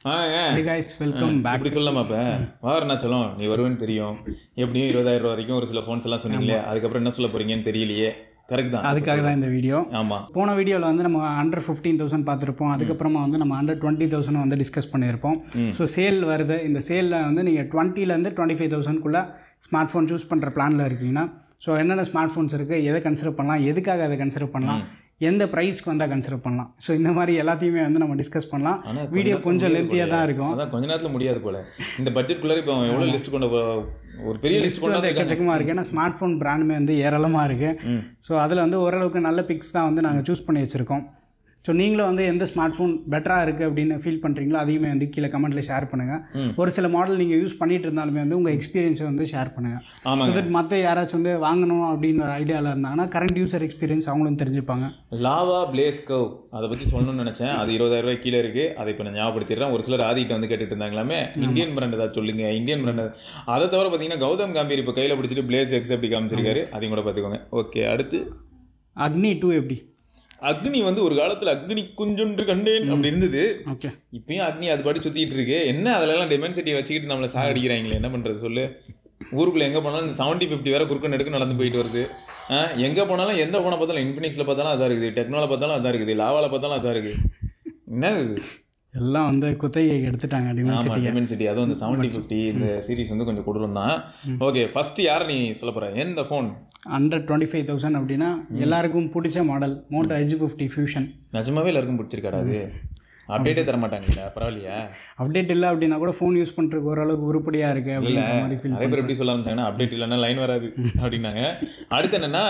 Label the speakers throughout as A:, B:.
A: Hey guys, welcome back.
B: இப்படி சொல்லலாமா இப்போ வாரண்ணா சொல்லும் நீ வருவேன்னு தெரியும் எப்படியும் 20,000 வரைக்கும் ஒரு சில ஃபோன்ஸ் எல்லாம் சொன்னீங்களே அதுக்கப்புறம் என்ன சொல்ல போறீங்கன்னு தெரியலையே கரெக்ட் தான்
A: அதுக்காக தான் இந்த வீடியோ.
B: ஆமாம்,
A: போன வீடியோவில் வந்து நம்ம அண்டர் 15,000 பார்த்துருப்போம். அதுக்கப்புறமா வந்து நம்ம அண்டர் 20,000 வந்து டிஸ்கஸ் பண்ணியிருப்போம். ஸோ சேல் வருது. இந்த சேலில் வந்து நீங்கள் 20,000 25,000 ஸ்மார்ட் ஃபோன் சூஸ் பண்ணுற பிளானில் இருக்கீங்கன்னா ஸோ என்னென்ன ஸ்மார்ட் ஃபோன்ஸ் இருக்குது, எதை கன்சிடர் பண்ணலாம், எதுக்காக அதை கன்சிடர் பண்ணலாம், எந்த ப்ரைஸ்க்கு வந்தால் கன்சிடர் பண்ணலாம். ஸோ இந்த மாதிரி எல்லாத்தையுமே வந்து நம்ம டிஸ்கஸ் பண்ணலாம். வீடியோ கொஞ்சம் லென்த்தியாக தான் இருக்கும்.
B: அதான் கொஞ்ச நேரத்தில் முடியாது போல. இந்த பட்ஜெட்குள்ளே இப்போ எவ்வளோ லிஸ்ட் கொண்டு ஒரு பெரிய லிஸ்ட் கொண்டு
A: எக்கச்சக்கமாக இருக்குது. ஏன்னா ஸ்மார்ட் ஃபோன் பிராண்டுமே வந்து ஏராளமாக இருக்குது. ஸோ அதில் வந்து ஓரளவுக்கு நல்ல பிக்ஸ் தான் வந்து நாங்கள் சூஸ் பண்ணி வச்சுருக்கோம். ஸோ நீங்களும் வந்து எந்த ஸ்மார்ட் ஃபோன் பெட்டராக இருக்குது அப்படின்னு ஃபீல் பண்ணுறீங்களோ அதையுமே வந்து கீழே கமெண்ட்டில் ஷேர் பண்ணுங்கள். ஒரு சில மாடல் நீங்கள் யூஸ் பண்ணிட்டு இருந்தாலுமே வந்து உங்கள் எக்ஸ்பீரியன்ஸை வந்து ஷேர் பண்ணுங்கள். ஸோ தட் மற்ற யாராச்சும் வந்து வாங்கணும் அப்படின்னு ஒரு ஐடியாவில் இருந்தாங்கன்னா கரண்ட் யூசர் எக்ஸ்பீரியன்ஸ் அவங்களும் தெரிஞ்சுப்பாங்க.
B: லாவா பிளேஸ் கவ் அதை பற்றி சொல்லணும்னு நினச்சேன். அது 20,000 கீழே இருக்குது. அதை இப்போ நான் ஞாபகப்படுத்திடுறேன். ஒரு சிலர் ஆதிட்ட வந்து கேட்டுட்டு இருந்தாங்களாமே இந்தியன் பிராண்ட் ஏதாவது சொல்லுங்க, இந்தியன் பிராண்ட். அதை தவிர பார்த்தீங்கன்னா கௌதம் காம்பீர் இப்போ கையில் பிடிச்சிட்டு பிளேஸ் எக்ஸ் எப்படி காமிச்சிருக்காரு, அதையும் கூட பார்த்துக்கோங்க. ஓகே, அடுத்து
A: அக்னி 2 எப்படி?
B: அக்னி வந்து ஒரு காலத்தில் அக்னி குஞ்சொன்று கண்டேன் அப்படி இருந்தது.
A: ஓகே,
B: இப்பயும் அக்னி அது பாடி சுற்றிட்டு இருக்கு. என்ன அதிலெல்லாம் டெமென்சிட்டியை வச்சுக்கிட்டு நம்மளை சாகடிக்கிறாங்களே, என்ன பண்ணுறது சொல்லு. ஊருக்குள்ளே எங்கே போனாலும் இந்த 70-50 வேறு குறுக்கு நெடுக்கு நடந்து போயிட்டு வருது. எங்கே போனாலும் எந்த ஃபோனை பார்த்தாலும் இன்ஃபினிக்ஸில் பார்த்தாலும் அதான் இருக்குது, டெக்னோவில் பார்த்தாலும் அதான் இருக்குது, லாவாவில் பார்த்தாலும் அதான் இருக்குது. என்ன இது
A: எல்லாம் வந்து குத்தகை எடுத்துட்டாங்க.
B: டெமென்சிட்டி அதுவும் இந்த 70-50 இந்த சீரிஸ் வந்து கொஞ்சம் கொடூரம் தான். ஓகே, ஃபஸ்ட்டு யாரை நீ சொல்ல போகிற? எந்த ஃபோன்
A: அண்டர் 25,000 அப்படின்னா எல்லாருக்கும் பிடிச்ச மாடல் மோட்டோ எட்ஜ் 50 ஃபியூஷன்.
B: நிஜமாவே எல்லாருக்கும் பிடிச்சிருக்காடா? அது அப்டேட்டே தர மாட்டாங்களா? பரவாயில்லையா?
A: அப்டேட் இல்லை அப்படின்னா கூட ஃபோன் யூஸ் பண்ணுறதுக்கு ஓரளவுக்கு உருப்படியாக இருக்குது அப்படின்ற மாதிரி ஃபீல்.
B: நிறைய பேர் எப்படி சொல்ல ஆரம்பிச்சாங்கன்னா அப்டேட் இல்லைன்னா லைன் வராது அப்படின்னாங்க. அடுத்து என்னன்னா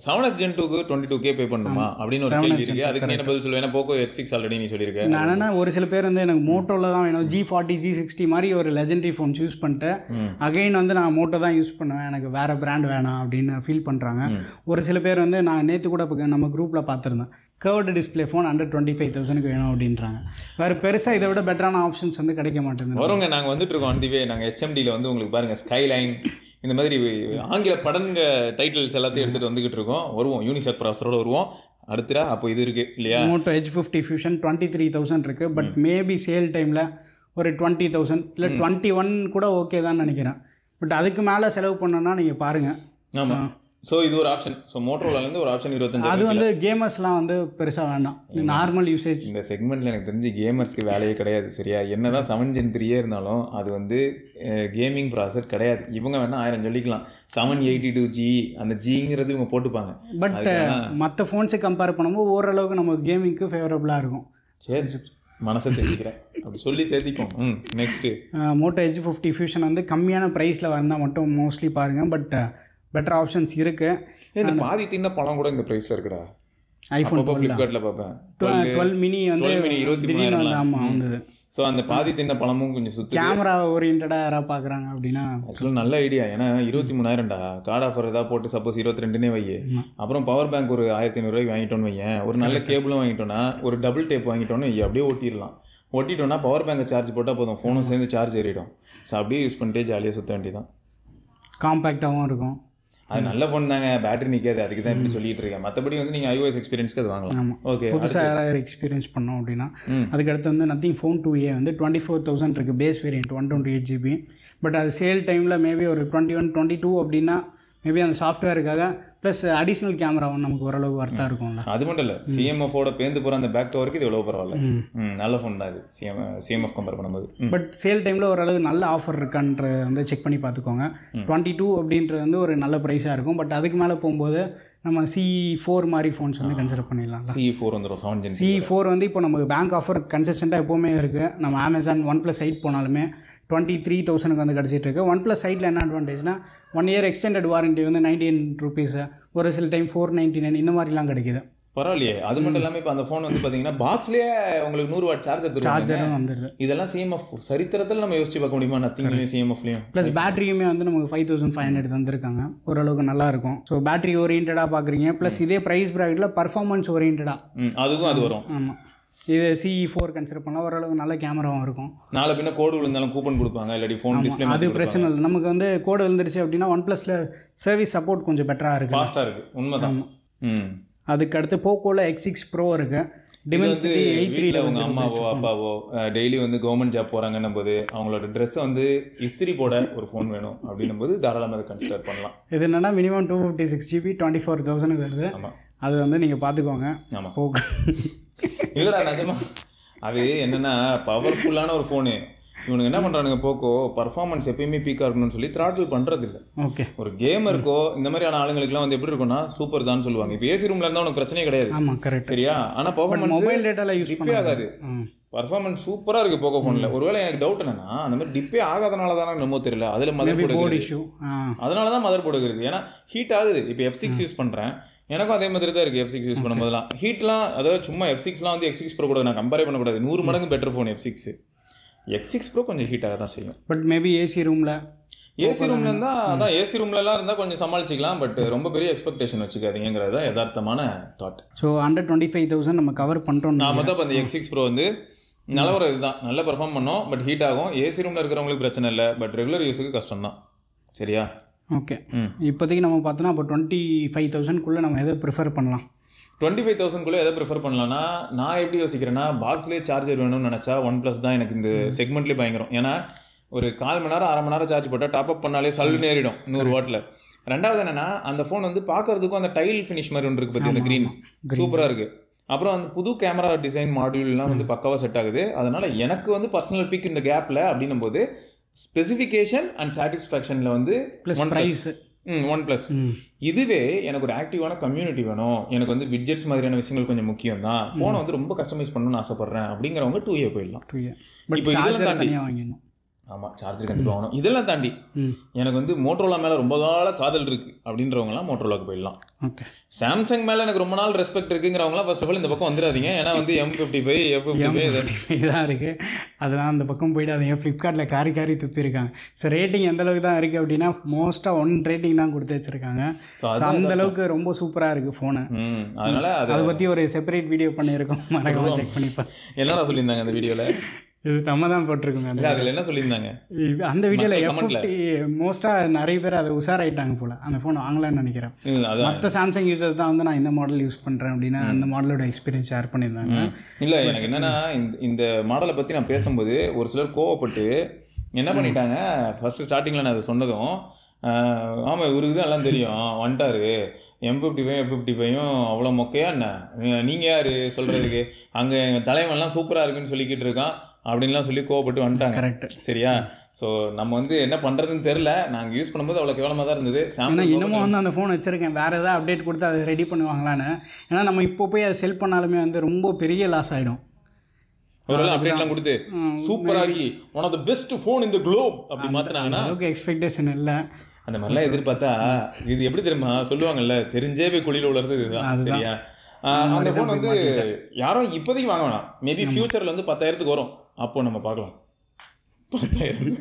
B: 7S Gen 2க்கு 22K பே பண்ணுமா அப்படின்னு ஒரு கேள்வி இருக்கு. அதுக்கு என்ன பதில் சொல்லுவேன்? போக்கோ X6 ஆல்ரெடி நீ சொல்லியிருக்கேன்.
A: நான் ஒரு சில பேர் வந்து எனக்கு மோட்டோவில் தான் வேணும், G40 G60 மாதிரி ஒரு லெஜெண்டரி ஃபோன் சூஸ் பண்ணிட்டு அகைன் வந்து நான் மோட்டோ தான் யூஸ் பண்ணுவேன், எனக்கு வேறு பிராண்ட் வேணாம் அப்படின்னு ஃபீல் பண்ணுறாங்க. ஒரு சில பேர் வந்து நான் நேற்று கூட நம்ம குரூப்பில் பார்த்துருந்தேன், கர்வ்டு டிஸ்பிளே ஃபோன் அண்டர் 25,000 வேணும் அப்படின்றாங்க. வேறு பெருசாக இதை விட பெட்டரான ஆப்ஷன்ஸ் வந்து கிடைக்க மாட்டேங்குது.
B: வருங்க, நாங்கள் வந்துட்டு இருக்கோம் ஆன் தி வே. நாங்கள் HMDயில் வந்து உங்களுக்கு பாருங்கள் ஸ்கைலைன் இந்த மாதிரி ஆங்கில படங்க டைட்டில்ஸ் எல்லாத்தையும் எடுத்துகிட்டு வந்துக்கிட்டு இருக்கோம். வருவோம், யூனிசெக் ப்ராசரோடு வருவோம். அடுத்தா அப்போ இது இருக்குது இல்லையா,
A: மோட்டோ எட்ஜ் 50 ஃபியூஷன் 23,000 இருக்குது. பட் மேபி சேல் டைமில் ஒரு 20,000 இல்லை 21 கூட ஓகே தான் நினைக்கிறேன். பட் அதுக்கு மேலே செலவு பண்ணோன்னா நீங்கள் பாருங்கள்.
B: ஆமாம், ஸோ இது ஒரு ஆப்ஷன். ஸோ மோட்டோரோலேருந்து ஒரு ஆப்ஷன் 25.
A: அது வந்து கேமர்ஸ்லாம் வந்து பெருசாக வேண்டாம், நார்மல் யூசேஜ்.
B: இந்த செக்மெண்ட்டில் எனக்கு தெரிஞ்சு கேமர்ஸ்க்கு வேலையே கிடையாது. சரியா, என்ன தான் 7 Gen 3 இருந்தாலும் அது வந்து கேமிங் ப்ராசஸ் கிடையாது. இவங்க வேணால் 1000 சொல்லிக்கலாம். 782G அந்த ஜிங்கிறது இவங்க போட்டுப்பாங்க.
A: பட் மற்ற ஃபோன்ஸை கம்பேர் பண்ணும்போது ஓரளவுக்கு நம்ம கேமிங்க்கு ஃபேவரபுளாக இருக்கும்.
B: சரி, மனசை தெரிவிக்கிறேன் அப்படி சொல்லி தேர்த்திப்போம். நெக்ஸ்ட்டு
A: மோட்டோ எட்ஜ் 50 ஃபியூஷன் வந்து கம்மியான ப்ரைஸில் வந்தால் மட்டும் மோஸ்ட்லி பாருங்கள். பட் பெட்டர் ஆப்ஷன்ஸ் இருக்குது.
B: இந்த பாதி தின்ன பழம் கூட இந்த ப்ரைஸில் இருக்குடா.
A: ஐஃபோன்
B: ஃப்ளிப்கார்ட்டில் பார்ப்பேன்
A: 12 மினி வந்து
B: 23,000.
A: ஆமாம் வந்தது.
B: ஸோ அந்த பாதி தின்ன பழமும் கொஞ்சம் சுற்றி
A: கேமரா ஓரியன்டாக யாராவது பார்க்குறாங்க அப்படின்னா
B: ஆக்சுவலாக நல்ல ஐடியா. ஏன்னா 23,000டா கார்டு ஆஃபர் ஏதாவது போட்டு சப்போஸ் 22 வை. அப்புறம் பவர் பேங்க் ஒரு 1,500 வாங்கிட்டோன்னு வையன், ஒரு நல்ல கேபிளும் வாங்கிட்டோன்னா, ஒரு டபுள் டேப் வாங்கிட்டோன்னு அப்படியே ஒட்டிட்டோன்னா பவர் பேங்கை சார்ஜ் போட்டால் போதும், ஃபோனும் சேர்ந்து சார்ஜ் ஏறிடும். ஸோ அப்படியே யூஸ் பண்ணிட்டே ஜாலியாக சுற்ற வேண்டியதான்.
A: காம்பேக்டாகவும் இருக்கும்.
B: அது நல்ல ஃபோன் தாங்க, பேட்டரி நிற்காது. அதுக்கு தான் இப்படி சொல்லிட்டு இருக்கேன். மற்றபடி வந்து நீங்கள் iOS எக்ஸ்பீரியன்ஸ்க்கு அது வாங்கலாம். ஓகே,
A: புதுசாக யாராவது எக்ஸ்பீரியன்ஸ் பண்ணோம் அப்படின்னா அதுக்கடுத்து வந்து நத்திங் ஃபோன் 2A வந்து 24,000 இருக்குது. Base variant 128GB. பட் அது சேல் டைமில் மேபி ஒரு 21, 22 அப்படின்னா மேபி அந்த சாஃப்ட்வேருக்காக ப்ளஸ் அடிஷ்னல் கேமரா ஒன்று நமக்கு ஓரளவு வர்த்தாக இருக்கும்ல.
B: அது மட்டும் இல்லை, CMF-ஓட பேந்து போகிற அந்த பேக் கவருக்கு இது எவ்வளோ பரவாயில்ல. நல்ல ஃபோன் தான் இது CMF கம்பேர் பண்ணும்போது.
A: பட் சேல் டைமில் ஓரளவு நல்ல ஆஃபர் இருக்கான்ற வந்து செக் பண்ணி பார்த்துக்கோங்க. 22 அப்படின்றது வந்து ஒரு நல்ல ப்ரைஸாக இருக்கும். பட் அதுக்கு மேலே போகும்போது நம்ம CE4 மாதிரி ஃபோன்ஸ் வந்து கன்சிடர் பண்ணிடலாம்.
B: CE4 வந்துடும் 7 Gen.
A: CE4 வந்து இப்போ நமக்கு பேங்க் ஆஃபர் கன்சிஸ்டண்ட்டாக எப்போவுமே இருக்குது. நம்ம Amazon OnePlus சைட் போனாலுமே 23,000 வந்து கிடச்சிட்டு இருக்கு. OnePlus சைட்டில் என்ன அட்வான்டேஜ்னா 1 year எக்ஸ்டெண்டட் வாரண்ட்டி வந்து 99 rupees, ஒரு சில டைம் 499 இந்த மாதிரிலாம் கிடைக்குது.
B: பரவாயில்லையே. அது மட்டும் இல்லாமல் இப்போ அந்த ஃபோன் வந்து பார்த்தீங்கன்னா பாக்ஸ்லேயே உங்களுக்கு 100 வாட்
A: சார்ஜரும் வந்துடுது.
B: இதெல்லாம் CMF சரித்திரத்தில் நம்ம யோசிச்சு பார்க்க முடியுமா? நத்திங்லையும் CMF-லையும்
A: ப்ளஸ் பேட்டரியுமே வந்து நமக்கு 5,500 தந்திருக்காங்க. ஓரளவுக்கு நல்லா இருக்கும். ஸோ பேட்டரி ஓரியன்டாக பார்க்குறீங்க. ப்ளஸ் இதே ப்ரைஸ் ப்ராக்கெட்டில் பர்ஃபார்மன்ஸ் ஓரியன்டாக
B: அதுக்கும் அது வரும்.
A: ஆமாம், இது CE4 கன்சிடர் பண்ணால் ஓரளவுக்கு நல்ல கேமராவும் இருக்கும்.
B: நாளை பின்ன கோடு விழுந்தாலும் கூப்பன் கொடுப்பாங்க, இல்லாட்டி ஃபோன் டிஸ்பிளே.
A: அது பிரச்சனை இல்லை. நமக்கு வந்து கோடு விழுந்துருச்சு அப்படின்னா OnePlusல சர்வீஸ் சப்போர்ட் கொஞ்சம் பெட்டராக இருக்குது,
B: ஃபாஸ்ட்டாக இருக்குது. உண்மைதான்.
A: அதுக்கு அடுத்து போக்கோவில் X6 Pro இருக்குது. Dimensity 83
B: அவங்க அம்மாவோ அப்பாவோ டெய்லி வந்து கவர்மெண்ட் ஜாப் போகிறாங்கன்னும் போது அவங்களோட ட்ரெஸ்ஸை வந்து இஸ்திரி போட ஒரு ஃபோன் வேணும் அப்படின்னும் போது தாராளமாக அதை கன்சிடர் பண்ணலாம்.
A: இது என்னன்னா மினிமம் 256 GB 24,000 வருது.
B: ஆமாம்,
A: அது வந்து நீங்கள் பார்த்துக்கோங்க.
B: ஆமாம் இல்லைடா நிஜமா அது என்னென்னா பவர்ஃபுல்லான ஒரு ஃபோனு. இவனுக்கு என்ன பண்ணுறானுங்க போக்கோ பர்ஃபார்மன்ஸ் எப்பயுமே பீக்காக இருக்கணும்னு சொல்லி த்ராட்டில் பண்ணுறதில்ல.
A: ஓகே,
B: ஒரு கேமருக்கோ இந்த மாதிரியான ஆளுங்களுக்குலாம் வந்து எப்படி இருக்கும்னா சூப்பர் தான் சொல்லுவாங்க. இப்போ ஏசி ரூமில் இருந்தால் உனக்கு பிரச்சனையே கிடையாது.
A: ஆமாம் கரெக்ட்.
B: சரியா? ஆனால் பர்ஃபார்மன்ஸ்
A: மொபைல் டேட்டாவில் யூஸ்
B: டிப்பே ஆகாது. பர்ஃபார்மன்ஸ் சூப்பராக இருக்குது போக்கோ ஃபோனில். ஒருவேளை எனக்கு டவுட் என்னன்னா அந்த மாதிரி டிப்பே ஆகாதனால தானே என்னமோ தெரியல. அதில் மதர் போர்டு இஷ்யூ, அதனால தான் மதர் போர்டு இருக்குது. ஏன்னா ஹீட் ஆகுது. இப்போ F6 யூஸ் பண்ணுறேன், எனக்கும் அதே மாதிரி தான் இருக்குது. F6 யூஸ் பண்ணும்போதெல்லாம் ஹீட்லாம், அதாவது சும்மா F6லாம் வந்து X6 Pro கூட நான் கம்பேர் பண்ணக்கூடாது. 100 மடங்கு better phone F6. X6 Pro கொஞ்சம் ஹீட் ஆக தான் செய்யும்.
A: பட் மேபி ஏசி ரூமில்
B: இருந்தால் அதான் ஏசி ரூம்லலாம் இருந்தால் கொஞ்சம் சமாளிச்சிக்கலாம். பட் ரொம்ப பெரிய எக்ஸ்பெக்டேஷன் வச்சுக்காதீங்கிறது தான் யதார்த்தமான தாட்.
A: ஸோ 125,000 நம்ம கவர் பண்ணிட்டோம்.
B: நான் மொத்தம் அந்த X6 Pro வந்து நல்ல ஒரு இதுதான், நல்லா பெர்ஃபார்ம் பண்ணோம். பட் ஹீட் ஆகும். ஏசி ரூமில் இருக்கிறவங்களுக்கு பிரச்சனை இல்லை, பட் ரெகுலர் யூஸுக்கு கஷ்டம் தான். சரியா?
A: ஓகே, இப்போதைக்கு நம்ம பார்த்தோன்னா அப்போ 25,000 நம்ம எதை ப்ரிஃபர் பண்ணலாம்?
B: 25,000 எதை ப்ரிஃபர் பண்ணலான்னா, நான் எப்படி யோசிக்கிறேன்னா பாக்ஸ்லேயே சார்ஜர் வேணும்னு நினச்சா OnePlus தான் எனக்கு இந்த செக்மெண்ட்லேயே பயங்கரம். ஏன்னா ஒரு 1/4 மணி நேரம் 1/2 மணி நேரம் சார்ஜ் போட்டால் டாப் அப் பண்ணாலே சல்லுன்னு ஏறிடும் 100 வாட்டில். ரெண்டாவது என்னென்னா அந்த ஃபோன் வந்து பார்க்கறதுக்கும் அந்த டைல் ஃபினிஷ் மாதிரி ஒன்று இருக்குது பற்றி, அந்த க்ரீன் சூப்பராக இருக்குது. அப்புறம் அந்த புது கேமரா டிசைன் மாடியூல்லாம் வந்து பக்காவாக செட் ஆகுது. அதனால் எனக்கு வந்து பர்சனல் பிக் இந்த கேப்பில் அப்படின்னும் போது ஸ்பெசிஃபிகேஷன் அண்ட் சாட்டிஸ்ஃபேக்ஷனில் வந்து OnePlus. இதுவே எனக்கு ஒரு ஆக்டிவான கம்யூனிட்டி வேணும், எனக்கு வந்து விட்ஜெட்ஸ் மாதிரியான விஷயங்கள் கொஞ்சம் முக்கியம் தான், ஃபோனை வந்து ரொம்ப கஸ்டமைஸ் பண்ணணும்னு ஆசைப்பட்றேன் அப்படிங்கிறவங்க 2A போயிடலாம். இப்போ இதெல்லாம் தாண்டி வாங்கணும். ஆமாம், சார்ஜர் கண்டிப்பாக வாங்கணும். இதெல்லாம் தாண்டி எனக்கு வந்து மோட்டோரோலா மேலே ரொம்ப கால காதல் இருக்குது அப்படின்றவங்களாம் மோட்டோரோலாவுக்கு போயிடலாம்.
A: ஓகே,
B: சாம்சங் மேலே எனக்கு ரொம்ப நாள் ரெஸ்பெக்ட் இருக்குங்கிறவங்களாம் ஃபர்ஸ்ட் ஆஃப் ஆல் இந்த பக்கம் வந்துடாதீங்க. ஏன்னா வந்து M55 F55
A: இதாக இருக்குது. அதெல்லாம் அந்த பக்கம் போயிடாதீங்க. ஃப்ளிப்கார்ட்டில் காரி துத்திருக்காங்க. ஸோ ரேட்டிங் எந்த அளவுக்கு தான் இருக்குது அப்படின்னா மோஸ்ட்டாக 1 ரேட்டிங் தான் கொடுத்து வச்சுருக்காங்க. ஸோ அந்த அளவுக்கு ரொம்ப சூப்பராக இருக்குது ஃபோனு.
B: அதனால் அதை பற்றி
A: ஒரு செப்பரேட் வீடியோ பண்ணியிருக்கோம், மறக்காம செக் பண்ணிப்பேன்.
B: என்னடா சொல்லியிருந்தாங்க அந்த வீடியோவில்?
A: இது நம்ம தான் போட்டிருக்கோங்க.
B: அதில் என்ன சொல்லியிருந்தாங்க
A: அந்த வீடியோவில் F50 மோஸ்ட்டாக நிறைய பேர் அதை உஷாராயிட்டாங்க போல், அந்த ஃபோன் வாங்கலான்னு நினைக்கிறேன். மற்ற சாம்சங் யூசர்ஸ் தான் வந்து நான் இந்த மாடல் யூஸ் பண்ணுறேன் அப்படின்னா அந்த மாடலோட எக்ஸ்பீரியன்ஸ் ஷேர் பண்ணியிருந்தாங்க.
B: இல்லை, எனக்கு என்னென்னா இந்த மாடலை பற்றி நான் பேசும்போது ஒரு சிலர் கோவப்பட்டு என்ன பண்ணிட்டாங்க, ஃபஸ்ட்டு ஸ்டார்டிங்கில் நான் அதை சொன்னதும் ஆமாம் இவருக்கு தான் எல்லாம் தெரியும் வந்துட்டார், M55 F55 அவ்வளோ மொக்கையா என்ன, நீங்கள் யார் சொல்கிறதுக்கு, அங்கே எங்கள் தலைவன்லாம் சூப்பராக இருக்குன்னு சொல்லிக்கிட்டு இருக்கான் அப்படின்லாம் சொல்லி கோவப்பட்டு வந்துட்டாங்க.
A: கரெக்ட்.
B: சரியா? ஸோ நம்ம வந்து என்ன பண்ணுறதுன்னு தெரில. நாங்கள் யூஸ் பண்ணும்போது அவ்வளோ கேவலமாக தான் இருந்தது.
A: சாம்சங் இன்னமும் வந்து அந்த ஃபோன் வச்சுருக்கேன், வேறு ஏதாவது அப்டேட் கொடுத்து அதை ரெடி பண்ணுவாங்களான்னு. ஏன்னா நம்ம இப்போ போய் அதை செல் பண்ணாலுமே வந்து ரொம்ப பெரிய லாஸ் ஆகிடும்.
B: ஒரு அப்டேட்லாம் கொடுத்து சூப்பராகி one of the best phone இந்த குளோப் அப்படி மாற்றினாங்கன்னா
A: அளவுக்கு எக்ஸ்பெக்டேஷன் இல்லை.
B: அந்த மாதிரிலாம் எதிர்பார்த்தா இது எப்படி தெரியுமா சொல்லுவாங்கல்ல, தெரிஞ்சே போய் குழியில் உள்ளது இதுதான். சரியா? அந்த ஃபோன் வந்து யாரும் இப்போதைக்கு வாங்க வேணாம். மேபி ஃபியூச்சரில் வந்து 10,000 வரும், அப்போ நம்ம பார்க்கலாம். 10,000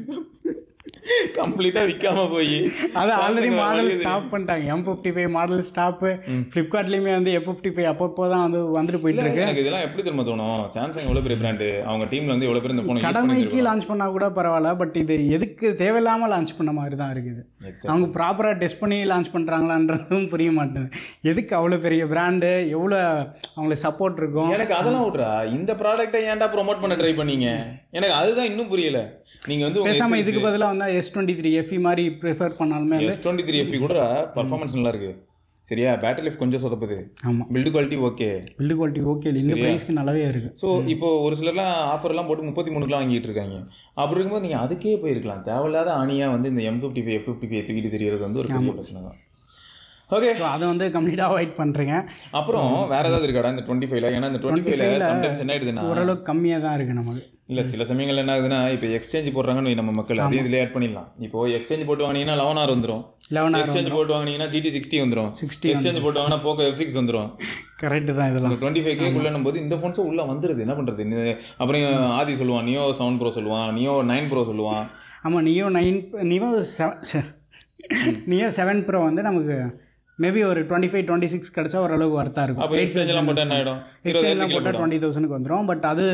B: கம்ப்ளீட்டாக விற்காம போய்
A: அது ஆல்ரெடி மாடல் ஸ்டாப் பண்ணிட்டாங்க. M55 model stop. ஃப்ளிப்கார்ட்லேயுமே வந்து F55 அப்பப்போ தான் வந்து வந்துட்டு போயிட்டு இருக்கு.
B: எனக்கு இதெல்லாம் எப்படி தெரியுமா தோணும், சாம்சங் எவ்வளோ பெரிய பிராண்டு, அவங்க டீமில் வந்து எவ்வளோ பேர் இந்த ஃபோன்
A: கடமைக்கு லான்ச் பண்ணால் கூட பரவாயில்ல, பட் இது எதுக்கு தேவையில்லாமல் லான்ச் பண்ண மாதிரி தான் இருக்குது. அவங்க ப்ராப்பராக டெஸ்ட் பண்ணி லான்ச் பண்ணுறாங்களான்றதும் புரிய மாட்டேங்குது. எதுக்கு அவ்வளோ பெரிய பிராண்டு, எவ்வளோ அவங்களுக்கு சப்போர்ட் இருக்கும்.
B: எனக்கு அதெல்லாம் விட்றா, இந்த ப்ராடக்ட்டை ஏன்டா ப்ரொமோட் பண்ண ட்ரை பண்ணீங்க, எனக்கு அதுதான் இன்னும் புரியல. நீங்கள் வந்து
A: பேசாமல் இதுக்கு பதிலாக வந்து S23 FE மாதிரி ப்ரிஃபர் பண்ணாலுமே
B: S23 FE கூட பர்ஃபார்மன்ஸ் நல்லா இருக்குது. சரியா? பேட்டரி லைஃப் கொஞ்சம் சொதப்புது.
A: ஆமாம்.
B: பில்டு குவாலிட்டி ஓகே
A: இந்த ப்ரைஸ்க்கு நல்லாவே இருக்குது.
B: ஸோ இப்போ ஒரு சிலர்லாம் ஆஃபர்லாம் போட்டு 33 வாங்கிட்டு இருக்காங்க. அப்படி இருக்கும்போது நீங்கள் அதுக்கே போயிருக்கலாம். தேவையில்லாத ஆணியாக வந்து இந்த M55 F55 தூக்கிட்டு தெரியறது வந்து ஒரு பெரிய பிரச்சனை தான். ஓகே,
A: அதை வந்து கம்ப்ளீட்டாக அவாய்ட் பண்ணுறீங்க.
B: அப்புறம் வேறு ஏதாவது இருக்காடா இந்த 25ல? ஏன்னா இந்த 25ல சம்டைம்ஸ் என்ன ஆயிடுதுன்னா
A: ஓரளவுக்கு கம்மியாக தான் இருக்குது நமக்கு.
B: இல்லை, சில சமயங்கள் என்ன ஆகுதுன்னா இப்போ எக்ஸ்சேஞ்ச் போடுறாங்கன்னு நம்ம மக்கள் அதே இதில் ஆட் பண்ணிடலாம். இப்போ எக்ஸ்சேஞ்ச் போட்டு வாங்கினீங்கன்னா 11R வந்துடும், எக்ஸ்சேஞ்ச் போட்டு வாங்கினீங்கன்னா GT60 வந்துடும், எக்ஸ்சேஞ்ச் போட்டு வாங்கினா போக்கோ F6 வந்துடும்.
A: கரெக்ட் தான். இதெல்லாம்
B: 25K போது இந்த ஃபோன்ஸும் உள்ளே வந்துடுது. என்ன பண்ணுறது? அப்புறம் ஆதி சொல்லுவான் Neo 7 Pro சொல்லுவான், Neo 9 Pro சொல்லுவான்.
A: ஆமாம், Neo 7 Pro வந்து நமக்கு மேபி ஒரு 25-26 கிடச்சா ஓரளவுக்கு வர்த்தாக இருக்கும்.
B: எக்ஸ்சேஞ்செலாம் போட்டால்
A: 20,000 வந்துடும். பட் அது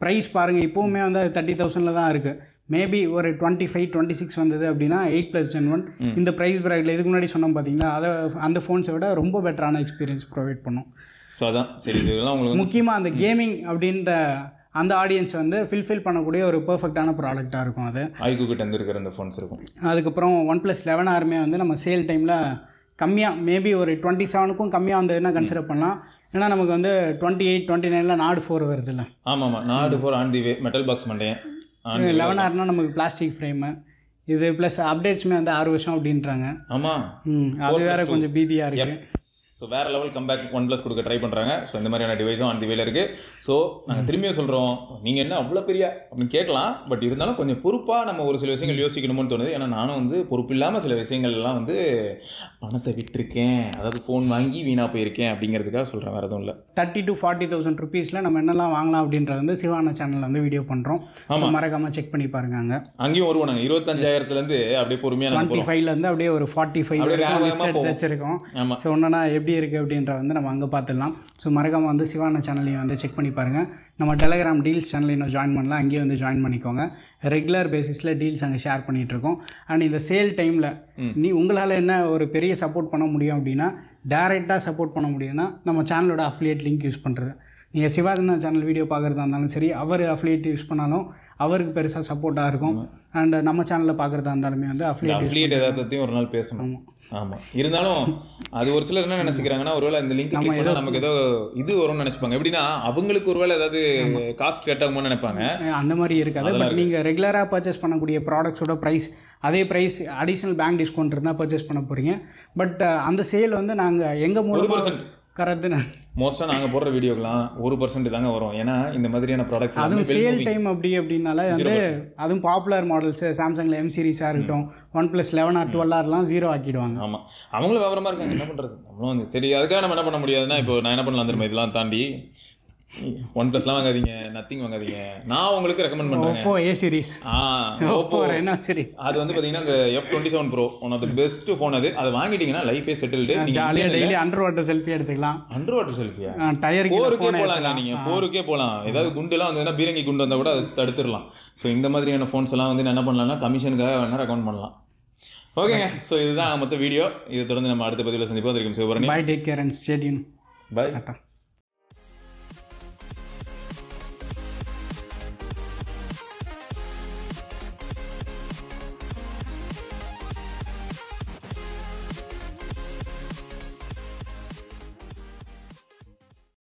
A: ப்ரைஸ் பாருங்கள், இப்போவுமே வந்து அது 30,000 தான் இருக்குது. மேபி ஒரு 25-26 வந்தது அப்படின்னா 8 + Gen 1 இந்த ப்ரைஸ் ப்ராக்கெட்டில் இதுக்கு முன்னாடி சொன்னோம் பார்த்தீங்களா, அதை அந்த ஃபோன்ஸை விட ரொம்ப பெட்டரான எக்ஸ்பீரியன்ஸ் ப்ரொவைட் பண்ணும்.
B: ஸோ அதான் சரி, இதெல்லாம் உங்களுக்கு
A: முக்கியமாக அந்த கேமிங் அப்படின்ற அந்த ஆடியன்ஸ் வந்து ஃபில்ஃபில் பண்ணக்கூடிய ஒரு பெர்ஃபெக்டான ப்ராடக்டாக இருக்கும் அது.
B: ஐக்கு கிட்ட இருக்கிற அந்த ஃபோன்ஸ் இருக்கும்.
A: அதுக்கப்புறம் OnePlus 11R வந்து நம்ம சேல் டைமில் கம்மியாக மேபி ஒரு 27க்கும் கம்மியாக வந்ததுன்னா கன்சிடர் பண்ணலாம். ஏன்னா நமக்கு வந்து 28, 29 நாடு 4 வருது இல்லை.
B: ஆமாம் நாடு 4 on the way, metal box மண்டேன்.
A: 11Rனா நமக்கு பிளாஸ்டிக் ஃப்ரேமு இது ப்ளஸ் அப்டேட்ஸுமே வந்து 6 வருஷம் அப்படின்றாங்க.
B: ஆமாம்
A: அது வேறு கொஞ்சம் பீதியாக இருக்குது.
B: ஸோ வேறு லெவல் கம்பேக் OnePlus கொடுக்க ட்ரை பண்ணுறாங்க. ஸோ இந்த மாதிரியான டிவைஸும் ஆன் தி வேல இருக்குது. ஸோ நாங்கள் திரும்பியும் சொல்கிறோம், நீங்கள் என்ன அவ்வளோ பெரிய அப்படின்னு கேட்கலாம். பட் இருந்தாலும் கொஞ்சம் பொறுப்பாக நம்ம ஒரு சில விஷயங்கள் யோசிக்கணும்னு தோணுது. ஏன்னா நானும் வந்து பொறுப்பு இல்லாமல் சில விஷயங்கள்லாம் வந்து பணத்தை விட்டுருக்கேன், அதாவது ஃபோன் வாங்கி வீணாக போயிருக்கேன் அப்படிங்கிறதுக்காக சொல்கிறேன், வேறு எதுவும் இல்லை.
A: 30,000 to 40,000 ருபீஸில் நம்ம என்னெல்லாம் வாங்கலாம் அப்படின்றத வந்து சிவான சேனலில் வந்து வீடியோ பண்ணுறோம். ஆமாம், மறக்காமல் செக் பண்ணி பாருங்க.
B: அங்கேயும் வருவோம் நாங்கள் 25,000லேருந்து அப்படியே பொறுமையாக
A: 25லேருந்து அப்படியே ஒரு 45 வச்சிருக்கோம். ஸோ ஒன்றுனா எப்படி இருக்குது அப்படின்ற வந்து நம்ம அங்கே பார்த்துடலாம். ஸோ மறக்காமல் வந்து சிவான சேனலையும் வந்து செக் பண்ணி பாருங்கள். நம்ம டெலகிராம் டீல்ஸ் சேனல் இன்னும் ஜாயின் பண்ணலாம், அங்கேயே வந்து ஜாயின் பண்ணிக்கோங்க. ரெகுலர் பேசிஸில் டீல்ஸ் அங்கே ஷேர் பண்ணிகிட்ருக்கோம். அண்ட் இந்த சேல் டைமில் உங்களால் என்ன ஒரு பெரிய சப்போர்ட் பண்ண முடியும் அப்படின்னா, டைரெக்டாக சப்போர்ட் பண்ண முடியும்னா நம்ம சேனலோட அஃபிலியேட் லிங்க் யூஸ் பண்ணுறது. நீங்கள் சிவாஜினா சேனல் வீடியோ பார்க்குறதா இருந்தாலும் சரி, அவர் அஃபிலியேட் யூஸ் பண்ணாலும் அவருக்கு பெருசாக சப்போர்ட்டாக இருக்கும். அண்ட் நம்ம சேனலில் பார்க்குறதா இருந்தாலுமே வந்து
B: அஃபிலியேட் ஏதாவதையும் ஒரு நாள் பேசணும். ஆமாம், இருந்தாலும் அது ஒரு சிலர் என்ன நினச்சிக்கிறாங்கன்னா, ஒருவேளை இந்த லிங்க் நமக்கு ஏதோ இது வரும்னு நினச்சிப்பாங்க. எப்படின்னா அவங்களுக்கு ஒருவேளை ஏதாவது காஸ்ட் கட்டாகும்னு நினைப்பாங்க.
A: அந்த மாதிரி இருக்காது. பட் நீங்கள் ரெகுலராக பர்ச்சேஸ் பண்ணக்கூடிய ப்ராடக்ட்ஸோட ப்ரைஸ் அதே ப்ரைஸ் அடிஷ்னல் பேங்க் டிஸ்கவுண்ட் இருந்தால் பர்ச்சேஸ் பண்ண போகிறீங்க. பட் அந்த சேல் வந்து நாங்கள் எங்கள் மூலமாக கரெக்டு
B: மோஸ்ட்டாக நாங்கள் போடுற வீடியோக்கெலாம் 1% தாங்க வரும். ஏன்னா இந்த மாதிரியான ப்ராடக்ட்ஸ்
A: அதுவும் சேல் டைம் அப்படி அப்படின்னால வந்து அதுவும் பாப்புலர் மாடல்ஸ் சாம்சங்கில் M சீரிஸாக இருக்கட்டும், OnePlus 11R 12Rலாம் 0 ஆக்கிடுவாங்க.
B: ஆமாம், அவங்களும் விவரமாக இருக்காங்க, என்ன பண்ணுறது நம்மளும் வந்து சரி. அதுக்காக நம்ம என்ன பண்ண முடியாதுன்னா, இப்போ நான் என்ன பண்ணலாம் தெரியுமா, இதெல்லாம் தாண்டி OnePlusலாம் வாங்காதீங்க, நத்திங் வாங்காதீங்க. நான் உங்களுக்கு ரெக்கமெண்ட் பண்ணுறேன்
A: Oppo A series.
B: Oppo
A: Reno series.
B: அது வந்து பார்த்தீங்கன்னா இந்த F27 Pro one of the best phone. அதை வாங்கிட்டீங்கன்னா லைஃபே செட்டில்டு.
A: ஜாலியாக டெய்லி அண்டர் வாட்டர் செல்ஃபி எடுத்துக்கலாம்.
B: அண்டர் வாட்டர் செல்ஃபியா?
A: டயருக்கு
B: போருக்கே போகலாங்க. நீங்கள் போருக்கே போகலாம். ஏதாவது குண்டுலாம் வந்ததுன்னா பீரங்கி குண்டு வந்தால் கூட அதை தடுத்துடலாம். ஸோ இந்த மாதிரியான ஃபோன்ஸ் எல்லாம் வந்து என்ன பண்ணலாம்னா கமிஷனுக்காக வேணால் ரெக்கமெண்ட் பண்ணலாம். ஓகேங்க, ஸோ இதுதான் மொத்த வீடியோ. இதை தொடர்ந்து நம்ம அடுத்த பதிவில் சந்திப்போம். வரைக்கும் Sivabarani.
A: Bye, take care and stay tuned.
B: By.